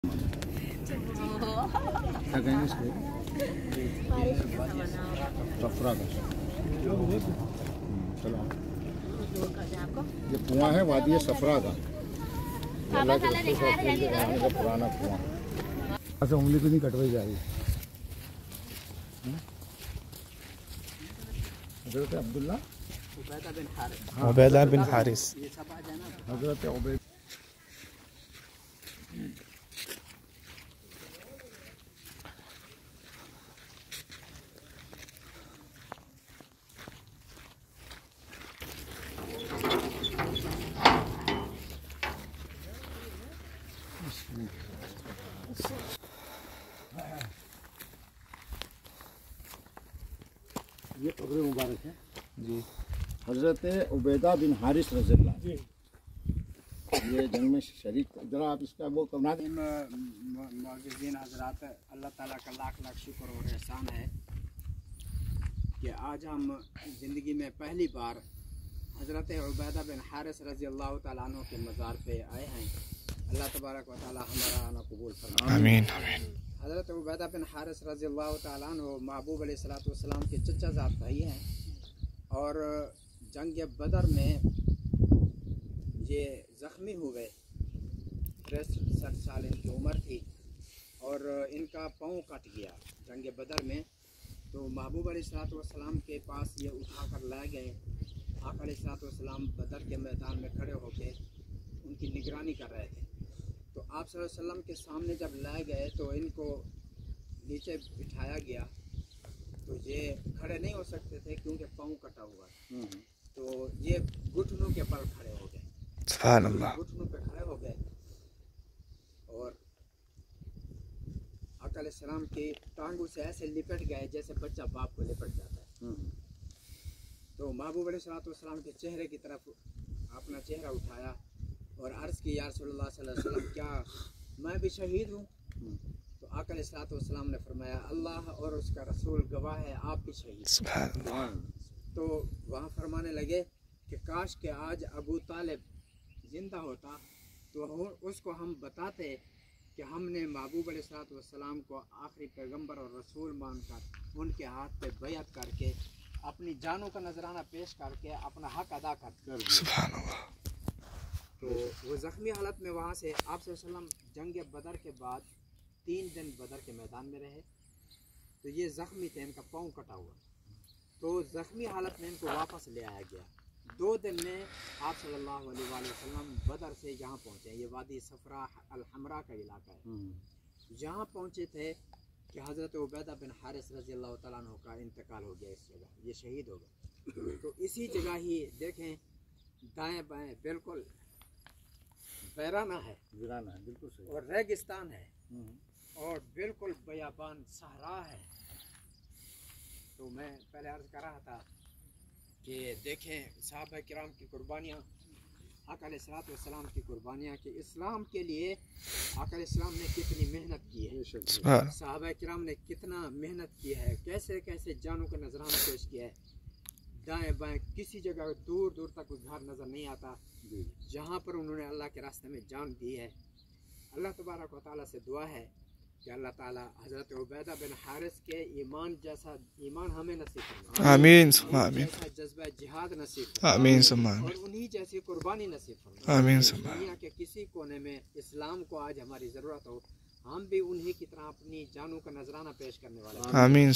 क्या कहेंगे इसको? सफरा का। चलो ये कुआं है वादी सफरा का, अल्लाह के रसूल का पुराना कुआं। ऐसे उंगली तो नहीं कटवाई जा रही। हजरत अब्दुल्ला उबैदा बिन हारिस। हजरत उबैदा ये कब्र मुबारक है जी। हजरत उबैदा बिन हारिस रज़ियल्लाहु अन्हु ये जंग में शरीक। जरा आप इसका वो करना दें। मुअज़्ज़िज़ीन हज़रात, अल्लाह ताला का लाख लाख शुक्र और एहसान है कि आज हम ज़िंदगी में पहली बार हज़रत उबैदा बिन हारिस रज़ियल्लाहु ताला अन्हु के मज़ार पे आए हैं। अल्लाह तबारक व तआला हमारा आना कबूल फरमाए। आमीन आमीन। हज़रत उबैदा बिन हारिस रज़ियल्लाहु ताला अन्हु महबूब अलैहिस्सलातु वस्सलाम के चचा ज़ात भाई हैं और जंग बदर में ये ज़ख्मी हुए। 63 साल इनकी उम्र थी और इनका पाँव कट गया जंग बदर में। तो महबूब अलैहिस्सलातु वस्सलाम के पास ये उठा कर लाए गए। आका अलैहिस्सलातु वस्सलाम बदर के मैदान में खड़े होकर उनकी निगरानी कर रहे थे। तो आप सल्लल्लाहु अलैहि वसल्लम के सामने जब लाए गए तो इनको नीचे बिठाया गया। तो ये खड़े नहीं हो सकते थे क्योंकि पाँव कटा हुआ। तो ये घुटनों के बल खड़े हो गए। सुभान अल्लाह। घुटनों पे खड़े हो गए और आका अलैहिस्सलाम की टांगों से ऐसे लिपट गए जैसे बच्चा बाप को लिपट जाता है। तो महबूब अलैहिस्सलाम के चेहरे की तरफ अपना चेहरा उठाया और अर्ज़ की, या रसूलल्लाह सल्लल्लाहु अलैहि वसल्लम, क्या मैं भी शहीद हूँ? तो आका अलैहिस्सलाम ने फरमाया, अल्लाह और उसका रसूल गवाह है, आप भी शहीद। तो वहाँ फरमाने लगे कि काश के आज अबू तालिब ज़िंदा होता तो उसको हम बताते कि हमने महबूब अलैहिस्सलाम को आखिरी पैगंबर और रसूल मानकर उनके हाथ पे बैअत करके अपनी जानों का नजराना पेश करके अपना हक अदा कर दिया। तो वो ज़ख्मी हालत में वहाँ से आप सल्लल्लाहु अलैहि वसल्लम जंग बदर के बाद 3 दिन बदर के मैदान में रहे। तो ये ज़ख्मी थे, इनका पाँव कटा हुआ। तो ज़ख्मी हालत में इनको वापस ले आया गया। 2 दिन में आप सल्लल्लाहु अलैहि वसल्लम बदर से यहाँ पहुँचे। ये वादी सफरा अल हमरा का इलाका है। यहाँ पहुँचे थे कि हज़रत उबैदा बिन हारिस रज़ियल्लाहु ताला अन्हु का इंतकाल हो गया। इस जगह ये शहीद हो गए। तो इसी जगह ही देखें दाएँ बाएँ बिल्कुल वीराना है, बिल्कुल सही। और रेगिस्तान है और बिल्कुल बयाबान सहरा है। तो मैं पहले अर्ज़ कर रहा था कि देखें सहाबा किराम की कुर्बानियाँ, आका अलैहिस्सलातु वस्सलाम की कुर्बानियाँ, कि इस्लाम के लिए आका अलैहिस्सलाम ने कितनी मेहनत की है, सहाबा किराम ने कितना मेहनत की है, कैसे कैसे जानों का नजराना पेश किया है। दाएँ बाएँ किसी जगह दूर दूर तक उधार नज़र नहीं आता जहाँ पर उन्होंने अल्लाह के रास्ते में जान दी है। अल्लाह तबारक व तआला से दुआ है कि अल्लाह ताला हज़रत उबैदा बिन हारिस के ईमान जैसा ईमान हमें नसीब फरमाए। आमीन आमीन। जैसा जज्बा जिहाद नसीब आमीन फरमाए और उन्हीं जैसी कुर्बानी नसीब फरमाए। आमीन। दुनिया के किसी कोने में इस्लाम को आज हमारी ज़रूरत हो, हम भी उन्हीं की तरह अपनी जानों का नजराना पेश करने वाले। आमीन।